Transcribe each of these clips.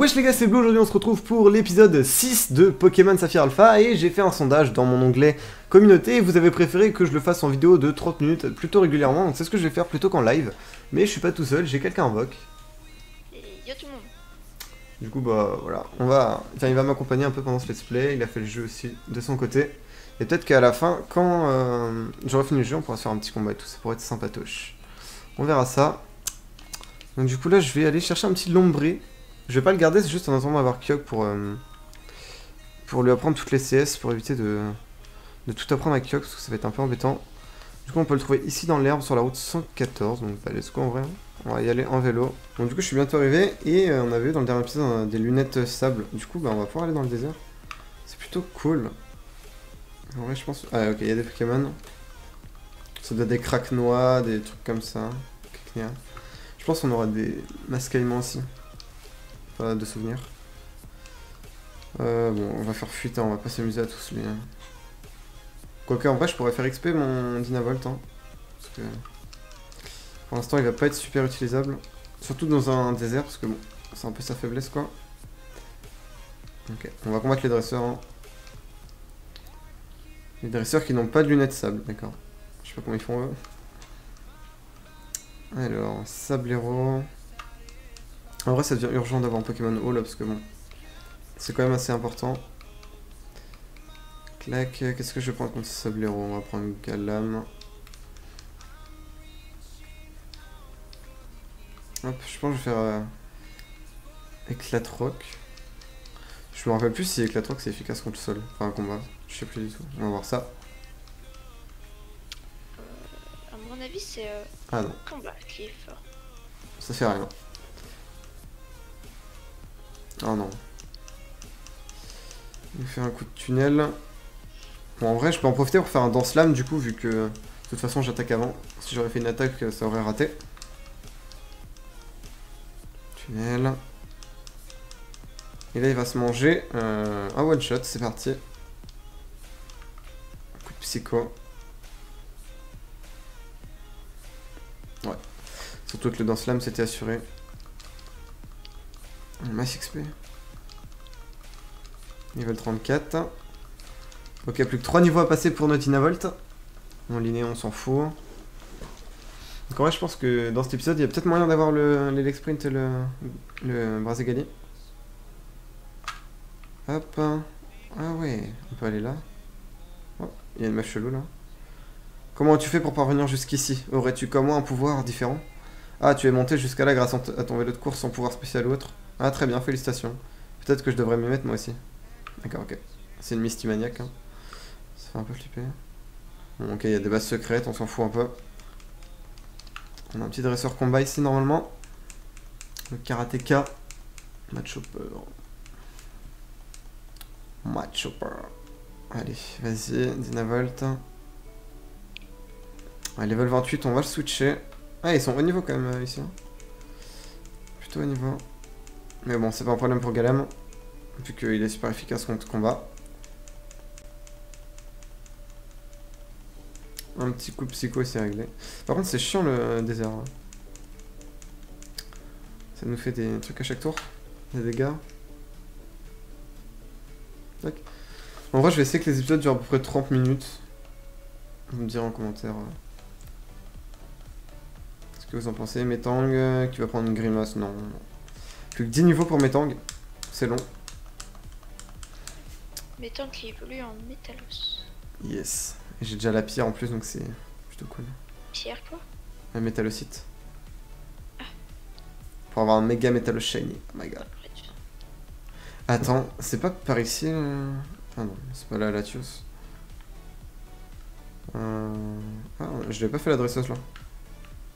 Wesh les gars, c'est Blue, aujourd'hui on se retrouve pour l'épisode 6 de Pokémon Saphir Alpha et j'ai fait un sondage dans mon onglet communauté et vous avez préféré que je le fasse en vidéo de 30 minutes plutôt régulièrement, donc c'est ce que je vais faire plutôt qu'en live. Mais je suis pas tout seul, j'ai quelqu'un en voc. Et yo tout le monde. Du coup bah voilà, il va m'accompagner un peu pendant ce let's play, il a fait le jeu aussi de son côté. Et peut-être qu'à la fin, quand j'aurai fini le jeu, on pourra se faire un petit combat et tout, ça pourrait être sympatoche. On verra ça. Donc du coup là je vais aller chercher un petit lombré. Je vais pas le garder, c'est juste en attendant d'avoir Kyogre pour lui apprendre toutes les CS, pour éviter de tout apprendre à Kyogre, parce que ça va être un peu embêtant. Du coup on peut le trouver ici dans l'herbe sur la route 114, donc bah, let's go en vrai. On va y aller en vélo. Donc du coup je suis bientôt arrivé, et on avait vu dans le dernier épisode des lunettes sable. Du coup bah, on va pouvoir aller dans le désert. C'est plutôt cool. En vrai je pense... Ah ok, il y a des Pokémon. Ça doit être des Craquenois, des trucs comme ça. Je pense qu'on aura des Mascaillements aussi. Pas de souvenirs. Bon, on va faire fuite, hein, on va pas s'amuser à tous les... Quoique, en vrai, je pourrais faire XP mon Dynavolt, hein, parce que... Pour l'instant, il va pas être super utilisable. Surtout dans un désert, parce que bon, c'est un peu sa faiblesse, quoi. Ok, on va combattre les dresseurs, hein. Les dresseurs qui n'ont pas de lunettes sable, d'accord. Je sais pas comment ils font, eux. Alors, Sablero... En vrai, ça devient urgent d'avoir un Pokémon haut là, parce que bon, c'est quand même assez important. Clac, qu'est-ce que je vais prendre contre Sablero? On va prendre Galam. Hop, je pense que je vais faire Éclatroc. Je me rappelle plus si Éclatroc c'est efficace contre le sol. Enfin, un combat, je sais plus du tout. On va voir ça. À mon avis, c'est Ah non, combat qui est fort. ça fait rien. Oh non. Je vais faire un coup de tunnel. Bon, en vrai, je peux en profiter pour faire un Danse Lame du coup, vu que de toute façon j'attaque avant. Si j'aurais fait une attaque, ça aurait raté. Tunnel. Et là, il va se manger un one shot, c'est parti. Coup de psycho. Ouais. Surtout que le Danse Lame c'était assuré. Max XP. Niveau 34. Ok, plus que 3 niveaux à passer pour notre Dynavolt. Mon Liné, on s'en fout. Donc en vrai, je pense que dans cet épisode, il y a peut-être moyen d'avoir l'Elec Sprint et le Brazegali. Hop. Ah ouais, on peut aller là. Oh, il y a une meuf chelou là. Comment as-tu fait pour parvenir jusqu'ici? Aurais-tu comme moi un pouvoir différent? Ah, tu es monté jusqu'à là grâce à ton vélo de course sans pouvoir spécial ou autre. Ah, très bien, félicitations. Peut-être que je devrais m'y mettre moi aussi. D'accord, ok. C'est une Mystymaniac, hein. Ça fait un peu flipper. Bon, ok, il y a des bases secrètes, on s'en fout un peu. On a un petit dresseur combat ici normalement. Le karatéka. Matchhopper. Matchhopper. Allez, vas-y, Dynavolt. Ouais, level 28, on va le switcher. Ah, ils sont haut niveau quand même ici. Hein. Plutôt haut niveau. Mais bon, c'est pas un problème pour Galam. Vu qu'il est super efficace contre combat. Un petit coup de psycho et c'est réglé. Par contre, c'est chiant le désert. Là. Ça nous fait des trucs à chaque tour. Des dégâts. Tac. En vrai, je vais essayer que les épisodes durent à peu près 30 minutes. Vous me direz en commentaire. Ce que vous en pensez. Metang qui va prendre une grimace. Non. Plus que 10 niveaux pour Metang. C'est long. Metang qui évolue en Métalos. Yes. Et j'ai déjà la pierre en plus, donc c'est plutôt cool. Pierre quoi? Un Métallocite. Pour avoir un méga Métallos shiny. Oh my god. Attends, c'est pas par ici Ah non, c'est pas là, Latios. Ah, je l'avais pas fait la dresseuse là.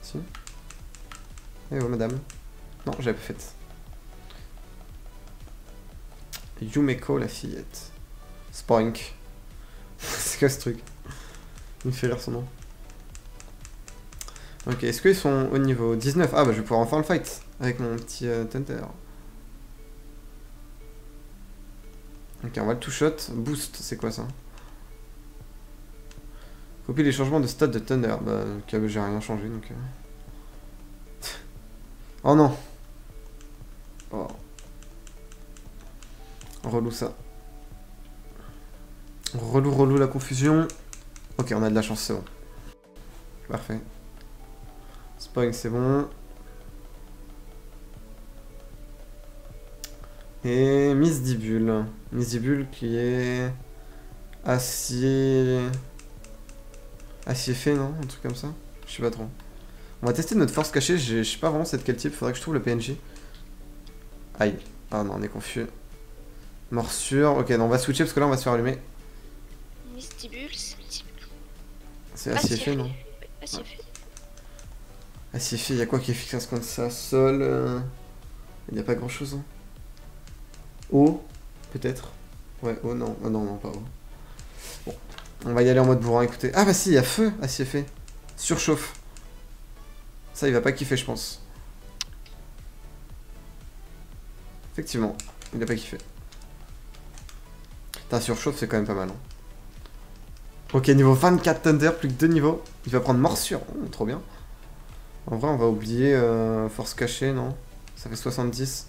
Si. Eh oh madame. Non, j'avais pas faite. Yumeko la fillette. Spoink. C'est quoi ce truc? Il me fait rire son nom. Ok, est-ce qu'ils sont au niveau 19? Ah bah je vais pouvoir en faire le fight avec mon petit Thunder. Ok, on va le two-shot. Boost, c'est quoi ça? Copier les changements de stade de Thunder. Bah, ok, j'ai rien changé donc... Oh non! Oh. relou ça. Relou la confusion. Ok, on a de la chance, c'est bon. Parfait. Spoil, c'est bon. Et Misdibule. Misdibule qui est... Acier fait, non? Un truc comme ça? Je sais pas trop. On va tester notre force cachée, je sais pas vraiment c'est de quel type, faudrait que je trouve le PNJ. Aïe. Ah non, on est confus. Morsure, ok, non, on va switcher parce que là on va se faire allumer. Mystibule, C'est acier fait, non? Ouais, acier fait. Acier fait, y'a quoi qui est efficace contre ça? Sol, il y a pas grand chose, hein. Eau, peut-être? Ouais, eau, non. Oh, non, pas eau. Bon, on va y aller en mode bourrin, écoutez. Ah bah si, il y a feu, acier fait. Surchauffe. Ça, il va pas kiffer, je pense. Effectivement, il a pas kiffé. Putain, surchauffe, c'est quand même pas mal. Hein. Ok, niveau 24 Thunder, plus que 2 niveaux. Il va prendre morsure, trop bien. En vrai, on va oublier force cachée, non? Ça fait 70.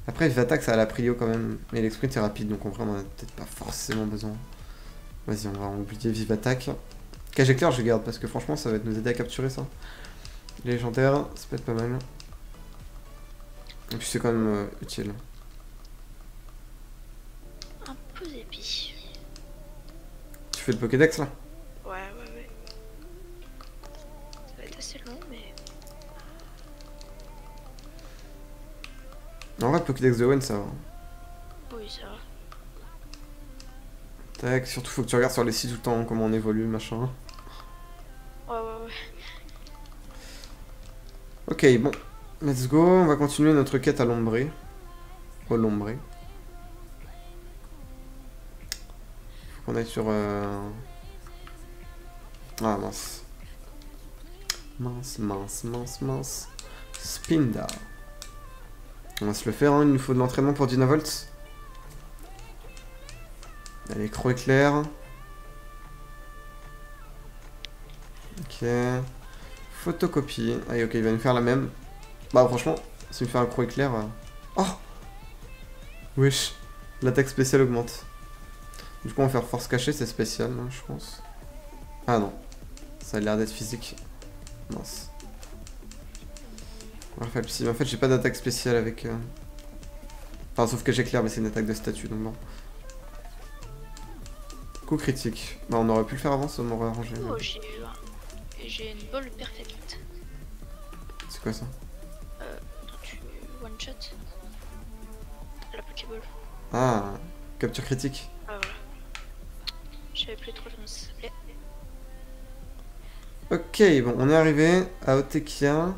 Après, il attaque, ça a la prio quand même. Mais l'exprint est rapide, donc en vrai, on en a peut-être pas forcément besoin. Vas-y, on va oublier vive attaque. Cage éclair, je garde parce que franchement, ça va nous aider à capturer ça. Légendaire, ça peut être pas mal. Et puis c'est quand même utile. Un peu d'épi. Tu fais le Pokédex là? Ouais. Ça va être assez long, mais. En vrai, le Pokédex de Wen, ça va. Oui, ça va. Tac, surtout faut que tu regardes sur les sites tout le temps comment on évolue, machin. Ouais. Ok, bon. Let's go, on va continuer notre quête à l'ombré. Au lombré. Faut qu'on aille sur... Ah, mince. Mince. Spinda. On va se le faire, hein. Il nous faut de l'entraînement pour Dynavolt. Allez, croc éclair. Ok. Photocopie. Allez, ok, il va nous faire la même. Bah, franchement, s'il me fait un croc éclair... Oh! Wesh. L'attaque spéciale augmente. Du coup, on va faire force cachée, c'est spécial, hein, je pense. Ah non. Ça a l'air d'être physique. Mince. On va faire le psy. Mais en fait, j'ai pas d'attaque spéciale avec... Enfin, sauf que j'éclaire, mais c'est une attaque de statut, donc bon. Coup critique. Bah, on aurait pu le faire avant, ça m'aurait arrangé. Oh, j'ai une balle perfecte. C'est quoi ça? Tu one shot la Pokéball. Ah, capture critique. Ah voilà. Je savais plus trop comment ça s'appelait. Ok, bon, on est arrivé à Otekia.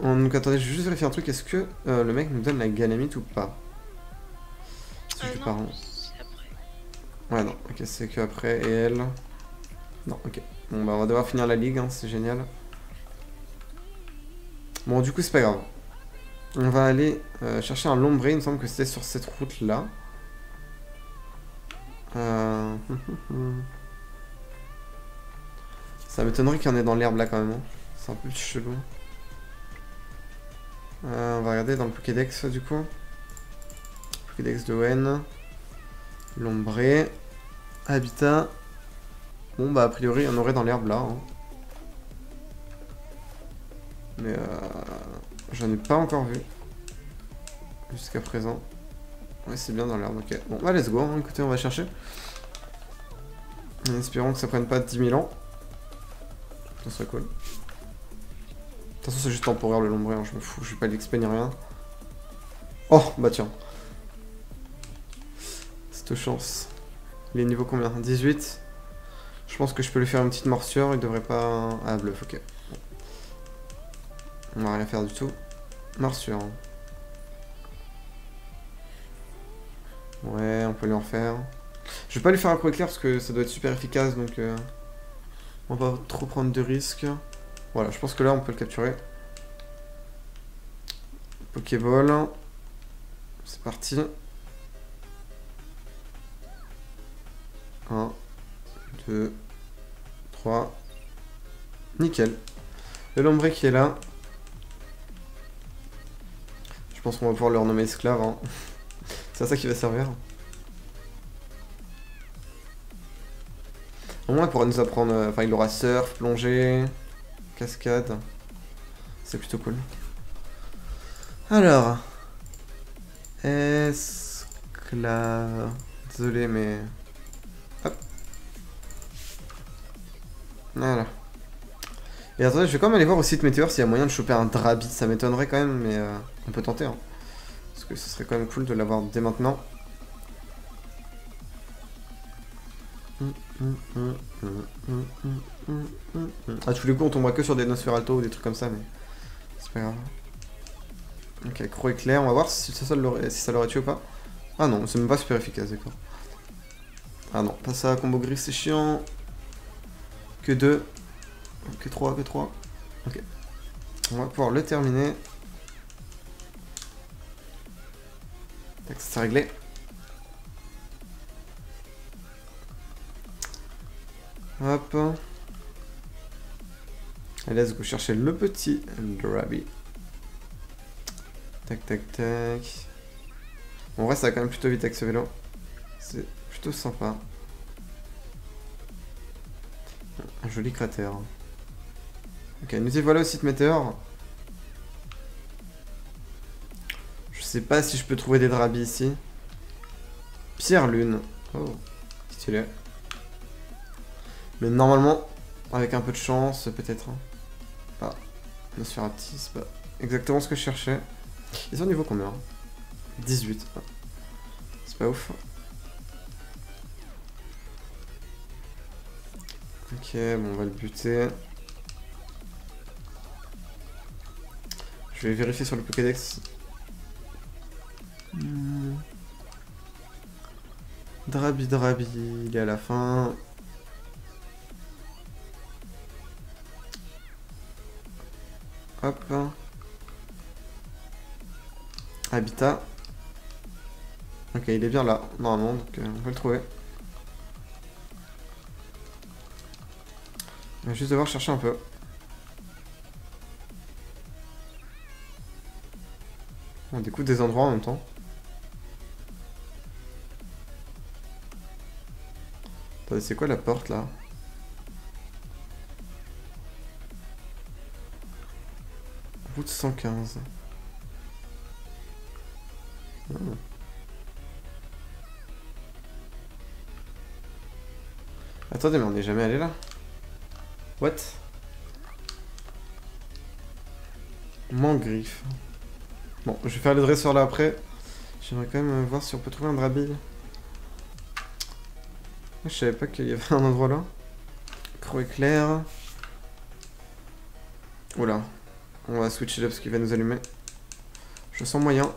Donc attendez, je vais juste vérifier un truc. Est-ce que le mec nous donne la galamite ou pas? Non, c'est après. Ouais, non, ok, c'est que après. Et elle... Non, ok. Bon, bah on va devoir finir la ligue, hein, c'est génial. Bon, du coup, c'est pas grave. On va aller chercher un lombré. Il me semble que c'était sur cette route-là. Ça m'étonnerait qu'il y en ait dans l'herbe là quand même. Hein. C'est un peu chelou. On va regarder dans le Pokédex du coup. Pokédex de Wen. Lombré. Habitat. Bon bah a priori il y en aurait dans l'herbe là. Hein. Mais j'en ai pas encore vu. Jusqu'à présent. Ouais c'est bien dans l'herbe, ok. Bon bah let's go, hein. Écoutez on va chercher. En espérant que ça prenne pas 10 000 ans. Ça serait cool. De toute façon c'est juste temporaire le lombré, hein. Je m'en fous, je vais pas l'expé ni rien. Oh bah tiens. Cette chance. Il est niveau combien? 18. Je pense que je peux lui faire une petite morsure, il devrait pas... Ah bluff, ok. Bon. On va rien faire du tout. Morsure. Ouais, on peut lui en faire. Je vais pas lui faire un coup éclair parce que ça doit être super efficace, donc on va pas trop prendre de risques. Voilà, je pense que là on peut le capturer. Pokéball. C'est parti. 1, 2, 3. Nickel. Le lombré qui est là. Je pense qu'on va pouvoir le renommer esclave. Hein. C'est à ça qui va servir. Au moins, il pourra nous apprendre... Enfin, il aura surf, plongée, cascade. C'est plutôt cool. Alors... Esclave... Désolé, mais... Hop. Voilà. Et attendez, je vais quand même aller voir au site Météor s'il y a moyen de choper un Drabi. Ça m'étonnerait quand même, mais on peut tenter. Hein. Parce que ce serait quand même cool de l'avoir dès maintenant. Ah, tous les coups on tombera que sur des Nosferatu ou des trucs comme ça, mais c'est pas grave. Ok, croc éclair, on va voir si ça l'aurait tué ou pas. Ah non, c'est même pas super efficace, d'accord. Ah non, pas ça, combo gris, c'est chiant. Que 2. Que 3, que 3. Ok. On va pouvoir le terminer. Tac, c'est réglé. Hop. Allez, let's go chercher le petit Drabi. Tac, tac, tac. En vrai, ça va quand même plutôt vite avec ce vélo. C'est plutôt sympa. Un joli cratère. Ok, nous y voilà au site Météor. Je sais pas si je peux trouver des Drabis ici. Pierre Lune. Oh, stylé. Mais normalement, avec un peu de chance, peut-être. Ah, Nosferatu, c'est pas exactement ce que je cherchais. Ils sont au niveau combien? 18. C'est pas ouf. Ok, bon, on va le buter. Je vais vérifier sur le Pokédex. Drabi, il est à la fin. Hop. Habitat. Ok, il est bien là, normalement, donc on peut le trouver. On va juste devoir chercher un peu. On découvre des endroits en même temps. Attendez, c'est quoi la porte là? Route 115. Ah. Attendez, mais on n'est jamais allé là? What? Mangriffe. Bon, je vais faire le dresseur là après. J'aimerais quand même voir si on peut trouver un Drabi. Je savais pas qu'il y avait un endroit là. Croc éclair. Oula. On va switcher là parce qu'il va nous allumer. Je sens moyen.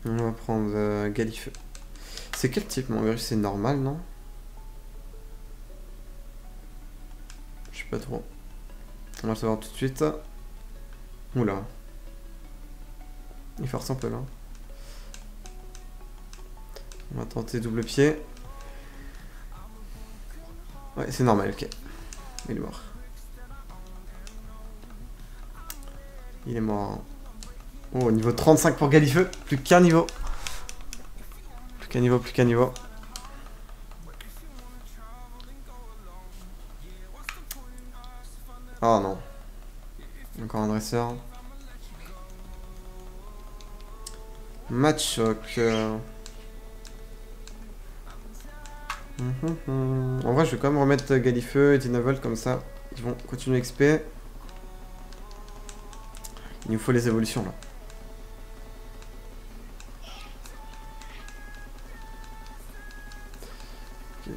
On va prendre Galifeu. C'est quel type mon virus? C'est normal, non? Je sais pas trop. On va le savoir tout de suite. Oula. Il force un peu là. On va tenter double pied. Ouais, c'est normal, ok. Il est mort. Il est mort. Oh, niveau 35 pour Galifeu. Plus qu'un niveau. Plus qu'un niveau, plus qu'un niveau. Oh non. Encore un dresseur. Match choc. En vrai, je vais quand même remettre Galifeu et Dynavolt comme ça. Ils vont continuer XP. Il nous faut les évolutions là.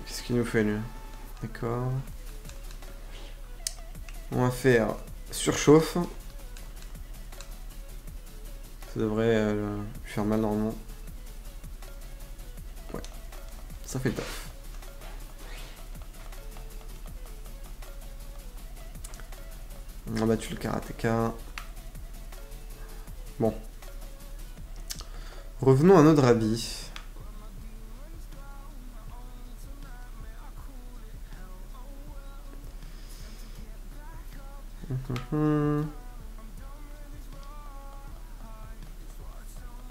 Qu'est-ce qu'il nous fait lui? D'accord. On va faire surchauffe. Ça devrait lui faire mal normalement. Ouais. Ça fait le taf. On a battu le karatéka. Bon. Revenons à nos Drabi.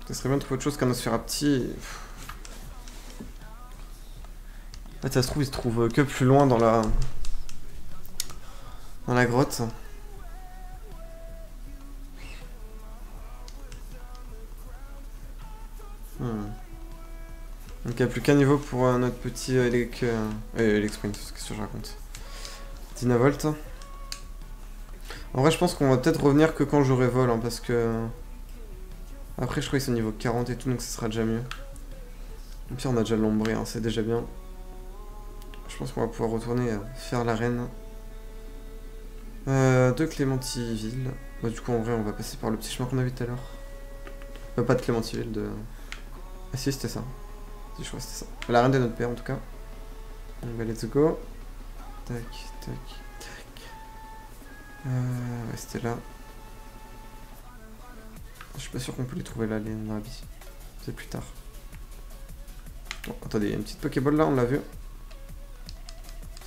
Ça serait bien de trouver autre chose qu'un Nosferapti. En fait, ça se trouve, il se trouve que plus loin dans la grotte. Donc il n'y a plus qu'un niveau pour notre petit Sprint, qu'est-ce que je raconte. 19 volts. En vrai, je pense qu'on va peut-être revenir que quand j'aurai vol, hein, parce que... Après, je crois qu'ils sont niveau 40 et tout, donc ça sera déjà mieux. Et puis on a déjà l'ombré, hein, c'est déjà bien. Je pense qu'on va pouvoir retourner faire l'arène de Clémentiville. Bah, du coup, en vrai, on va passer par le petit chemin qu'on a vu tout à l'heure. Pas de Clémentiville, de... Ah si, c'était ça. Si, je crois que c'était ça. L'arène de notre père, en tout cas. Donc, bah, let's go. Tac, tac, tac. Ouais, c'était là. Je suis pas sûr qu'on peut les trouver là, les Narabi. C'est plus tard. Bon, attendez, il y a une petite Pokéball là, on l'a vu.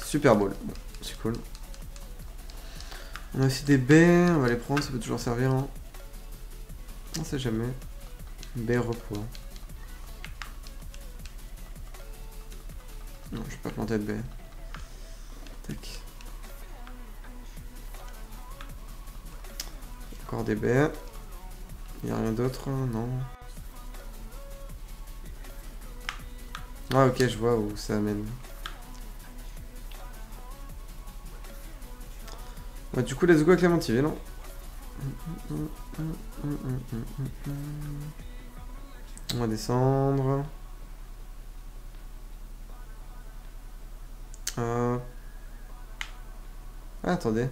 Super Ball. Bon, c'est cool. On a aussi des baies, on va les prendre, ça peut toujours servir. Hein. On sait jamais. Baie repos. Non, je vais pas planter de baie. Tac. Encore des baies. Il n'y a rien d'autre, non. Ah ok, je vois où ça amène. Ouais, du coup, let's go avec Clémentiville, non? On va descendre. Ah, attendez.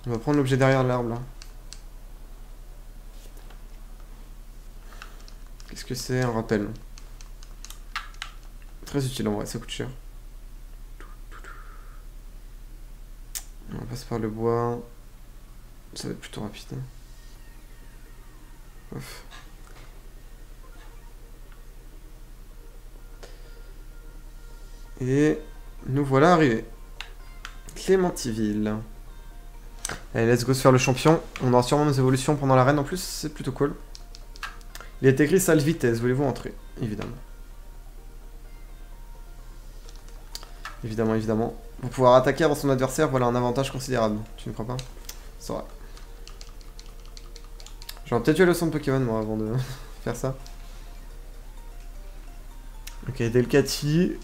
On va prendre l'objet derrière l'arbre, là. Qu'est-ce que c'est? Un rappel. Très utile, en vrai, ça coûte cher. On passe par le bois. Ça va être plutôt rapide. Ouf. Et nous voilà arrivés. Clémentiville. Allez, let's go se faire le champion. On aura sûrement nos évolutions pendant l'arène en plus, c'est plutôt cool. Il est écrit salle vitesse, voulez-vous entrer? Évidemment. Évidemment, évidemment. Pour pouvoir attaquer avant son adversaire, voilà un avantage considérable. Tu ne crois pas? C'est vrai. J'aurais peut-être eu le son de Pokémon moi avant de faire ça. Ok, Delcati.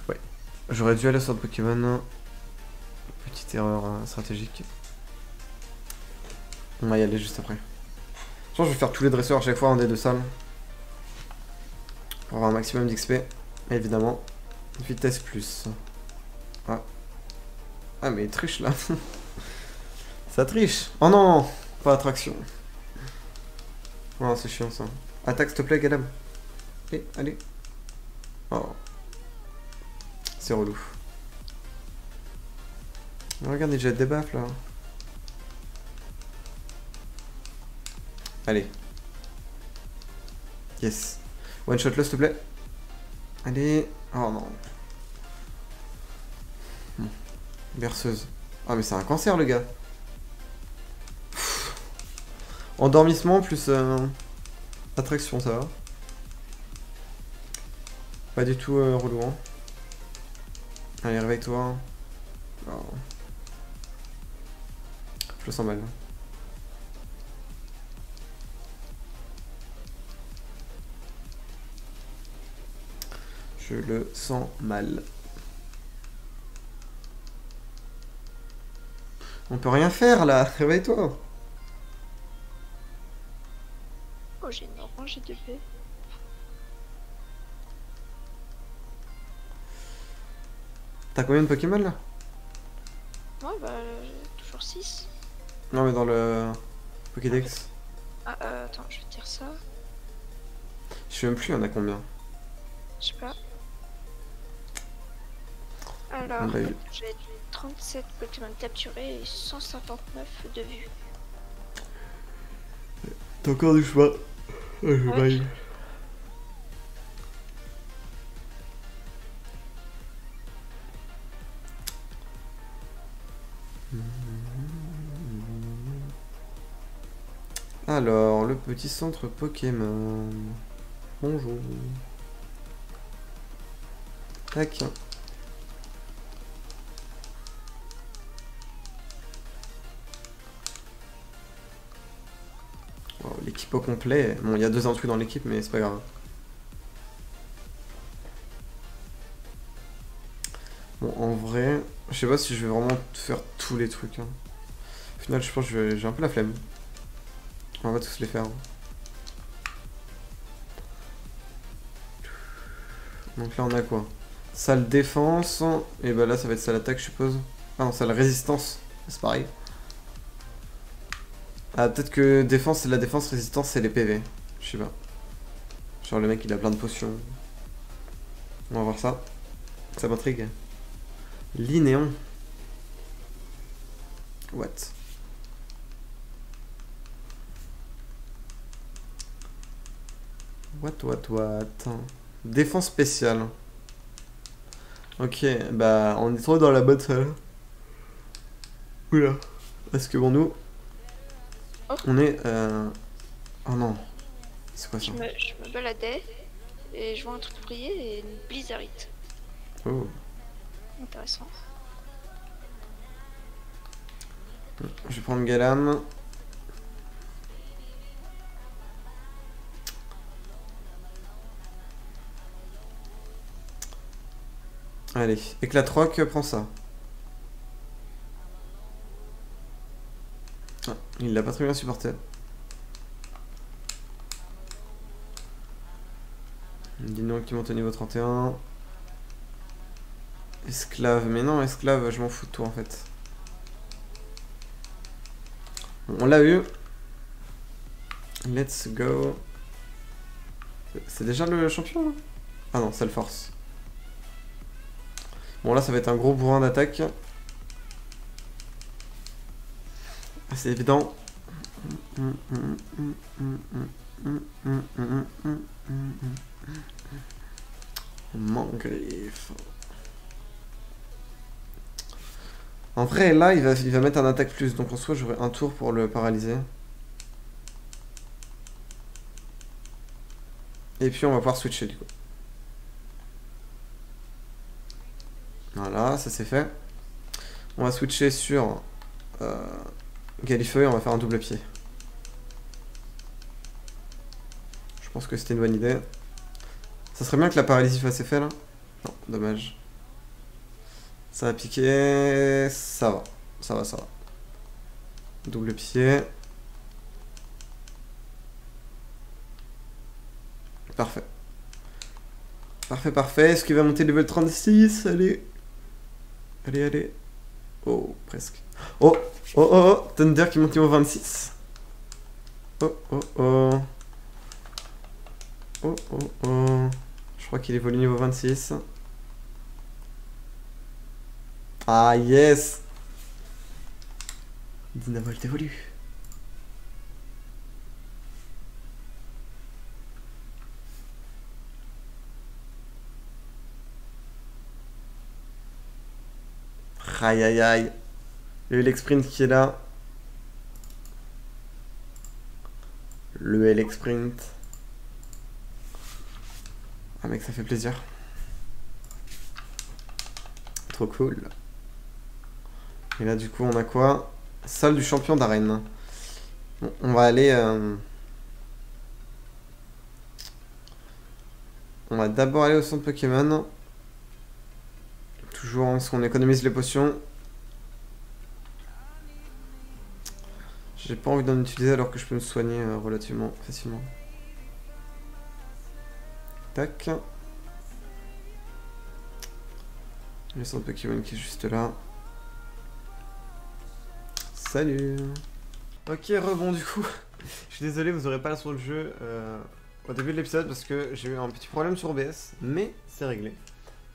Ouais. J'aurais dû aller sur le Pokémon. Petite erreur stratégique. On va y aller juste après. Je pense que je vais faire tous les dresseurs à chaque fois en des deux salles. Pour avoir un maximum d'XP. Évidemment. Vitesse plus. Ah. Ah mais il triche là. Ça triche. Oh non. Pas attraction. Oh c'est chiant ça. Attaque s'il te plaît Gadam. Allez, allez. Oh. C'est relou. Regarde il jette des baffes là. Allez. Yes. One shot là s'il te plaît. Allez. Oh non. Bon. Berceuse. Ah mais c'est un cancer le gars. Pff. Endormissement plus attraction ça va. Pas du tout relou hein. Allez réveille-toi. Oh. Je le sens mal. Je le sens mal. On peut rien faire là, réveille-toi. Oh, j'ai une orange et deux baies. T'as combien de Pokémon là? Ouais, bah, toujours 6. Non mais dans le Pokédex. Ah, attends, je vais te dire ça. Je sais même plus, il y en a combien? Je sais pas. Alors, j'ai 37 Pokémon capturés et 159 de vue. T'as encore du choix. Je Ouais. Alors, le petit centre Pokémon. Bonjour. Tac. Oh, l'équipe au complet. Bon, il y a 2 intrus dans l'équipe, mais c'est pas grave. Bon, en vrai, je sais pas si je vais vraiment faire tous les trucs. Hein. Au final, je pense que j'ai un peu la flemme. On va tous les faire. Donc là, on a quoi? Salle défense. Et bah là, ça va être salle attaque, je suppose. Ah non, salle résistance. C'est pareil. Ah, peut-être que défense, c'est la défense, résistance, c'est les PV. Je sais pas. Genre, le mec, il a plein de potions. On va voir ça. Ça m'intrigue. Linéon. What? What? Défense spéciale. Ok, bah on est trop dans la bonne salle. Oula. Parce que bon, nous, on est... Oh non. C'est quoi ça? Je me baladais et je vois un truc briller et une blizzardite. Oh. Intéressant. Je vais prendre Galam. Allez, éclat rock, prends ça. Ah, il l'a pas très bien supporté. Dis-donc qui monte au niveau 31. Esclave, mais non, esclave, je m'en fous de toi en fait. Bon, on l'a eu. Let's go. C'est déjà le champion là? Ah non, c'est le force. Bon là ça va être un gros bourrin d'attaque. C'est évident. Mangriffe. En vrai là il va mettre un attaque plus, donc en soi j'aurai un tour pour le paralyser. Et puis on va pouvoir switcher du coup. Voilà, ça c'est fait. On va switcher sur Galifeu et on va faire un double pied. Je pense que c'était une bonne idée. Ça serait bien que la paralysie fasse effet là. Non, dommage. Ça va piquer. Ça va. Ça va. Double pied. Parfait. Parfait. Est-ce qu'il va monter level 36? Allez. Oh, presque. Oh. Thunder qui monte niveau 26. Oh. Je crois qu'il évolue niveau 26. Ah, yes. Dynavolt évolue. Aïe. Le LX Sprint qui est là. Le LX Sprint. Ah mec, ça fait plaisir. Trop cool. Et là du coup on a quoi? Salle du champion d'arène. Bon, on va aller... On va d'abord aller au centre Pokémon. Toujours parce qu'on économise les potions. J'ai pas envie d'en utiliser alors que je peux me soigner relativement facilement. Tac. Le centre Pokémon qui est juste là. Salut. Ok, rebond du coup. Je suis désolé, vous aurez pas la son de jeu au début de l'épisode parce que j'ai eu un petit problème sur OBS, mais c'est réglé.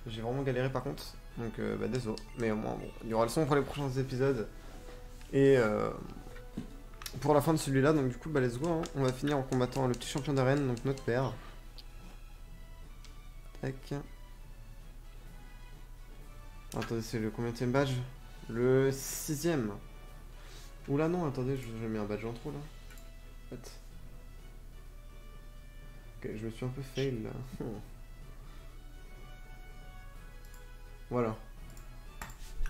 J'ai vraiment galéré par contre, donc bah désolé. Mais au moins, bon, il y aura le son pour les prochains épisodes. Et pour la fin de celui-là, donc du coup, bah let's go. Hein. On va finir en combattant le petit champion d'arène, donc notre père. Tac. Attendez, c'est le combienième badge? Le 6ème. Oula non, attendez, j'ai mis un badge en trop là. What? Ok, je me suis un peu fail là. Voilà.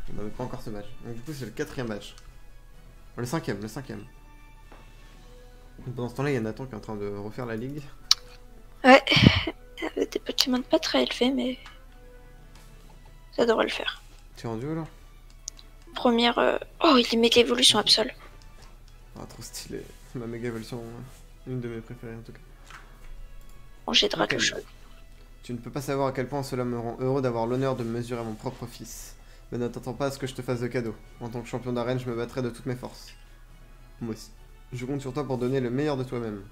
On n'avait pas encore ce match. Donc du coup c'est le 4ème match. Le 5ème, le 5ème. Pendant ce temps-là, il y a Nathan qui est en train de refaire la ligue. Ouais, avec des bâtiments pas très élevés, mais ça devrait le faire. Tu es rendu où là? Première. Oh, il met l'évolution absolue. Ah, trop stylé. Ma méga évolution, une de mes préférées en tout cas. Bon, j'ai drague Ok. chaude. Tu ne peux pas savoir à quel point cela me rend heureux d'avoir l'honneur de me mesurer à mon propre fils. Mais ne t'attends pas à ce que je te fasse de cadeau. En tant que champion d'arène, je me battrai de toutes mes forces. Moi aussi. Je compte sur toi pour donner le meilleur de toi-même.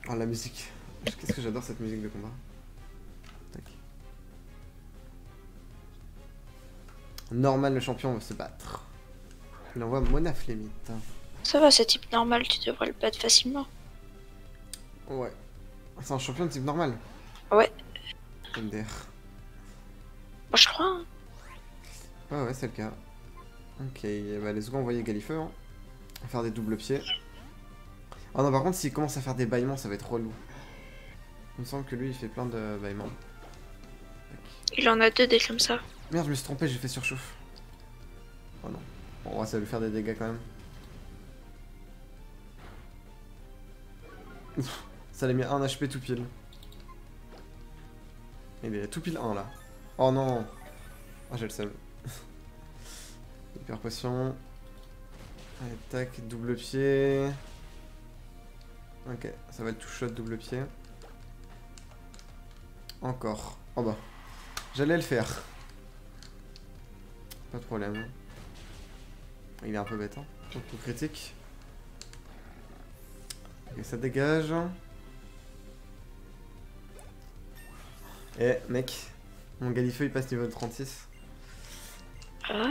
Oh, la musique. Qu'est-ce que j'adore cette musique de combat. Tac. Normal, le champion veut se battre. Il envoie Mona Flémite. Ça va, c'est type normal, tu devrais le battre facilement. Ouais. C'est un champion de type normal. Ouais. MDR. Bon, je crois. Hein. Ouais, c'est le cas. Ok, bah let's go envoyer Galifeu. Hein. On va faire des doubles pieds. Oh non, par contre, s'il commence à faire des bâillements, ça va être relou. Il me semble que lui, il fait plein de bâillements. Il en a 2 des comme ça. Merde, je me suis trompé, j'ai fait surchauffe. Oh non. Bon, ouais, ça va lui faire des dégâts quand même. Ouf, ça l'a mis 1 HP tout pile. Il est tout pile 1 là. Oh non. Ah, j'ai le seum. Hyper potion. Allez, tac, double pied. Ok, ça va être tout shot double pied. Encore. Oh bah. J'allais le faire. Pas de problème. Il est un peu bête, hein. Donc tout critique. Et ça dégage. Eh mec, mon Galifeu il passe niveau de 36. Ah.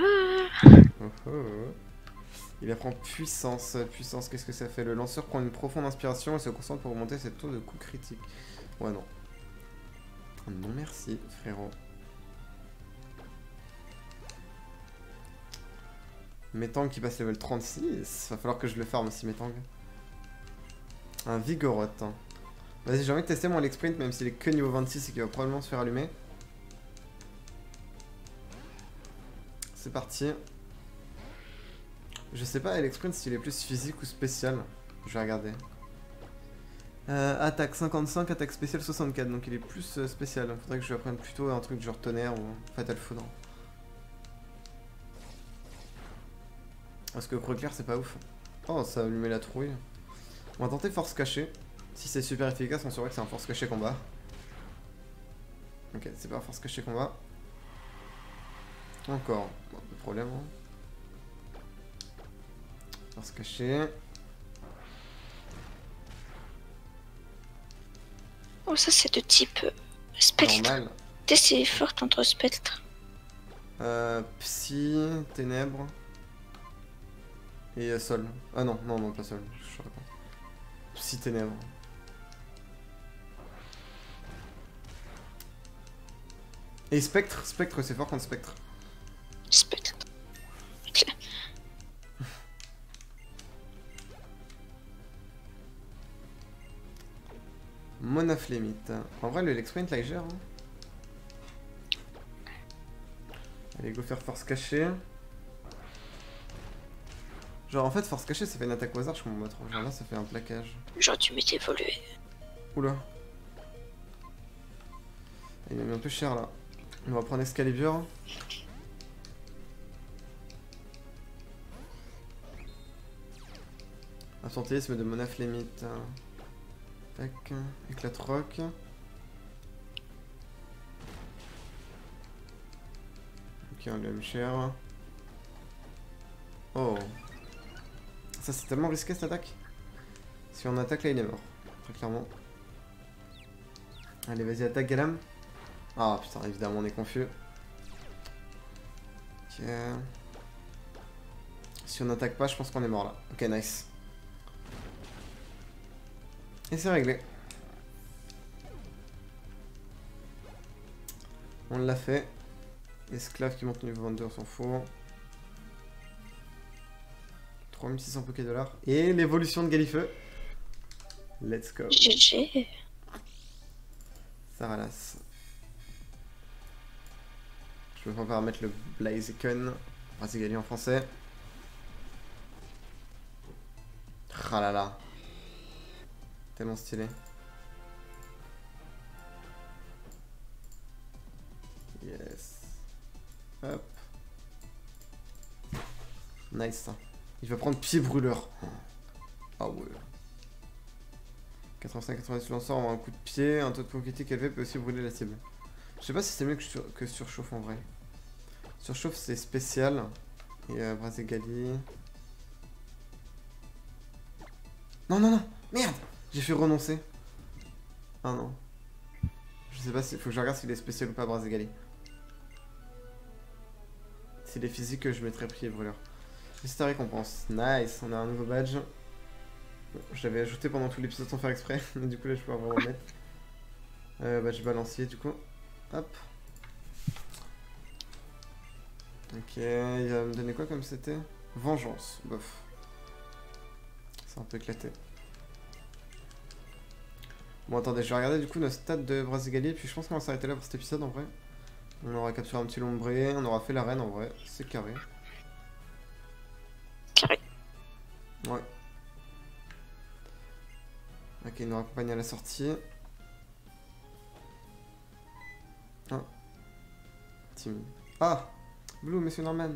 Oh, oh. Il apprend puissance. Puissance, qu'est-ce que ça fait? Le lanceur prend une profonde inspiration et se concentre pour augmenter ses taux de coups critiques. Ouais, non. Non merci, frérot. Métang qui passe level 36. Va falloir que je le farm aussi, Métang. Un Vigoroth. Hein. Vas-y, j'ai envie de tester mon Alex Sprint, même s'il est que niveau 26 et qu'il va probablement se faire allumer. C'est parti. Je sais pas, Alex Sprint, s'il est plus physique ou spécial. Je vais regarder. Attaque 55, attaque spéciale 64, donc il est plus spécial. Faudrait que je lui apprenne plutôt un truc genre tonnerre ou fatal foudre. Parce que Creux clair, c'est pas ouf. Oh, ça lui met la trouille. On va tenter force cachée. Si c'est super efficace, on saurait que c'est un force cachée combat. Ok, c'est pas un force cachée combat. Encore. Bon, pas de problème. Hein. Force cachée. Oh, ça c'est de type spectre. Normal. C'est fort contre spectre. Psy, ténèbres. Et sol. Ah non, non, non, pas sol. Je saurais pas. Psy, ténèbres. Et spectre, spectre c'est fort contre spectre. Spectre. Mona Flémite. En vrai, le Lexprint là il gère. Hein. Allez, go faire force cachée. Genre en fait, force cachée ça fait une attaque au hasard, je comprends pas trop. Genre là, ça fait un plaquage. Genre, tu m'étais évolué. Oula. Il m'a mis un peu cher là. On va prendre Excalibur. Absentéisme de Mona Flémite. Tac. Éclat de roc. Ok, on lui aime cher. Oh. Ça c'est tellement risqué cette attaque. Si on attaque là il est mort. Très clairement. Allez vas-y attaque Galam. Ah putain évidemment on est confus. Ok. Si on n'attaque pas je pense qu'on est mort là. Ok nice. Et c'est réglé. On l'a fait. Esclave qui monte niveau 22 on s'en fout. 3600 Poké $. Et l'évolution de Galifeu. Let's go. GG. Saralas. Je vais pas mettre le Blaziken. Brazigali en français. Ah là là. Tellement stylé. Yes. Hop. Nice. Il va prendre pied brûleur. Ah ouais. 85-90 lanceur, on va un coup de pied. Un taux de critique élevé peut aussi brûler la cible. Je sais pas si c'est mieux que surchauffe en vrai. Surchauffe c'est spécial. Et Brazigali. Non, non, non. Merde. J'ai fait renoncer. Ah non. Je sais pas s'il faut que je regarde s'il est spécial ou pas Brazigali. S'il est physique, je mettrai pied brûleur. C'est ta récompense. Nice, on a un nouveau badge. Bon, je l'avais ajouté pendant tout l'épisode sans faire exprès, mais du coup là je peux vraiment le mettre. Badge balancier du coup. Hop. Ok, il va me donner quoi comme c'était? Vengeance, bof. C'est un peu éclaté. Bon attendez, je vais regarder du coup notre stats de Brazigali, puis je pense qu'on va s'arrêter là pour cet épisode en vrai. On aura capturé un petit lombré, on aura fait l'arène en vrai, c'est carré. Carré. Ouais. Ok, il nous raccompagne à la sortie. Ah. Timmy. Ah Blue, monsieur Norman.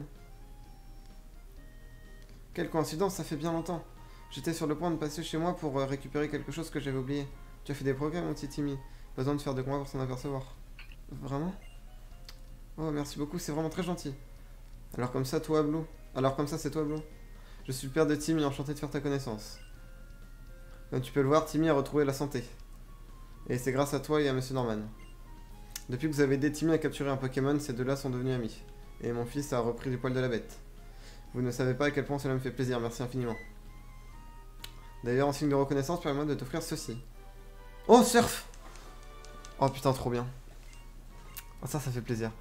Quelle coïncidence, ça fait bien longtemps. J'étais sur le point de passer chez moi pour récupérer quelque chose que j'avais oublié. Tu as fait des progrès, mon petit Timmy. Pas besoin de faire de combats pour s'en apercevoir. Vraiment? Oh, merci beaucoup, c'est vraiment très gentil. Alors comme ça, toi, Blue. Alors comme ça, c'est toi, Blue. Je suis le père de Timmy, enchanté de faire ta connaissance. Comme tu peux le voir, Timmy a retrouvé la santé. Et c'est grâce à toi et à monsieur Norman. Depuis que vous avez aidé Timmy à capturer un Pokémon, ces deux-là sont devenus amis. Et mon fils a repris du poil de la bête. Vous ne savez pas à quel point cela me fait plaisir, merci infiniment. D'ailleurs, en signe de reconnaissance, permets-moi de t'offrir ceci. Oh, surf! Oh putain, trop bien. Oh, ça fait plaisir.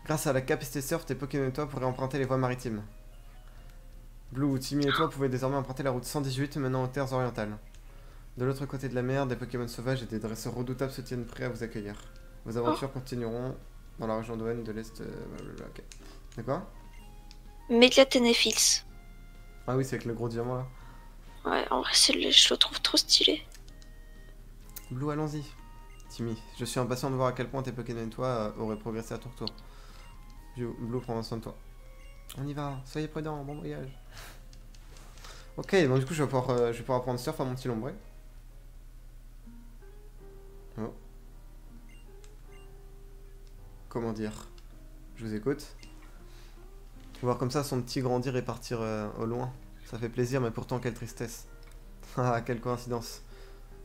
Grâce à la capacité surf, tes Pokémon et toi pourraient emprunter les voies maritimes. Blue, Timmy et toi pouvez désormais emprunter la route 118 menant aux terres orientales. De l'autre côté de la mer, des Pokémon sauvages et des dresseurs redoutables se tiennent prêts à vous accueillir. Vos aventures continueront dans la région d'Owen de l'Est. Ok. D'accord? Mégaténéphils. Ah oui, c'est avec le gros diamant là. Ouais, en vrai, je le trouve trop stylé. Blue, allons-y. Timmy, je suis impatient de voir à quel point tes Pokémon et toi auraient progressé à ton retour. Blue, prends soin de toi. On y va, soyez prudents, bon voyage. Ok, donc du coup je vais pouvoir prendre surf à mon petit lombré. Oh. Comment dire? Je vous écoute. Voir comme ça son petit grandir et partir au loin. Ça fait plaisir, mais pourtant quelle tristesse. Ah, quelle coïncidence.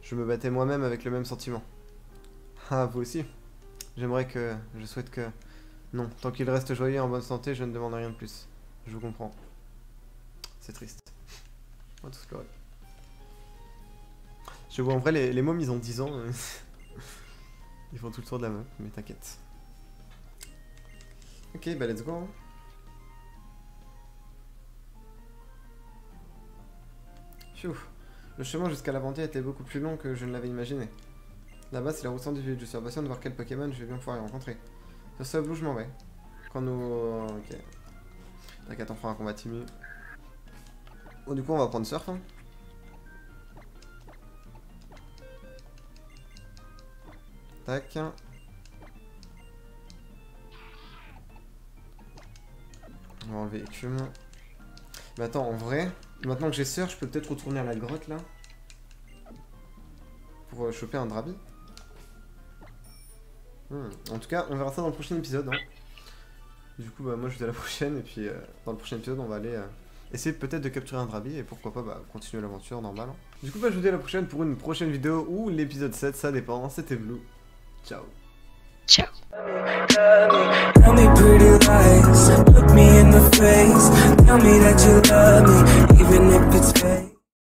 Je me battais moi-même avec le même sentiment. Ah, vous aussi? Je souhaite que... Non, tant qu'il reste joyeux et en bonne santé, je ne demande rien de plus. Je vous comprends. C'est triste. On va tous pleurer. Je vois en vrai, les mômes ils ont 10 ans. Ils font tout le tour de la meuf, mais t'inquiète. Ok, bah let's go. Hein. Pfiou. Le chemin jusqu'à la Ventia était beaucoup plus long que je ne l'avais imaginé. Là-bas, c'est la route 118. Je suis impatient de voir quel Pokémon je vais bien pouvoir y rencontrer. Sur ce, Blue, je m'en vais. Quand nous... Ok. T'inquiète, on fera un combat Timmy. Bon, du coup, on va prendre surf. Hein. Tac. On va enlever écume. Mais attends, en vrai, maintenant que j'ai surf, je peux peut-être retourner à la grotte là. Pour choper un Drabi. En tout cas, on verra ça dans le prochain épisode. Hein. Du coup, bah, moi je vous dis à la prochaine. Et puis, dans le prochain épisode, on va aller essayer peut-être de capturer un Drabi. Et pourquoi pas bah, continuer l'aventure normale. Hein. Du coup, bah, je vous dis à la prochaine pour une prochaine vidéo ou l'épisode 7, ça dépend. C'était Blue. Ciao. Ciao. Tell me pretty lies, look me in the face. Tell me that you love me, even if it's fake.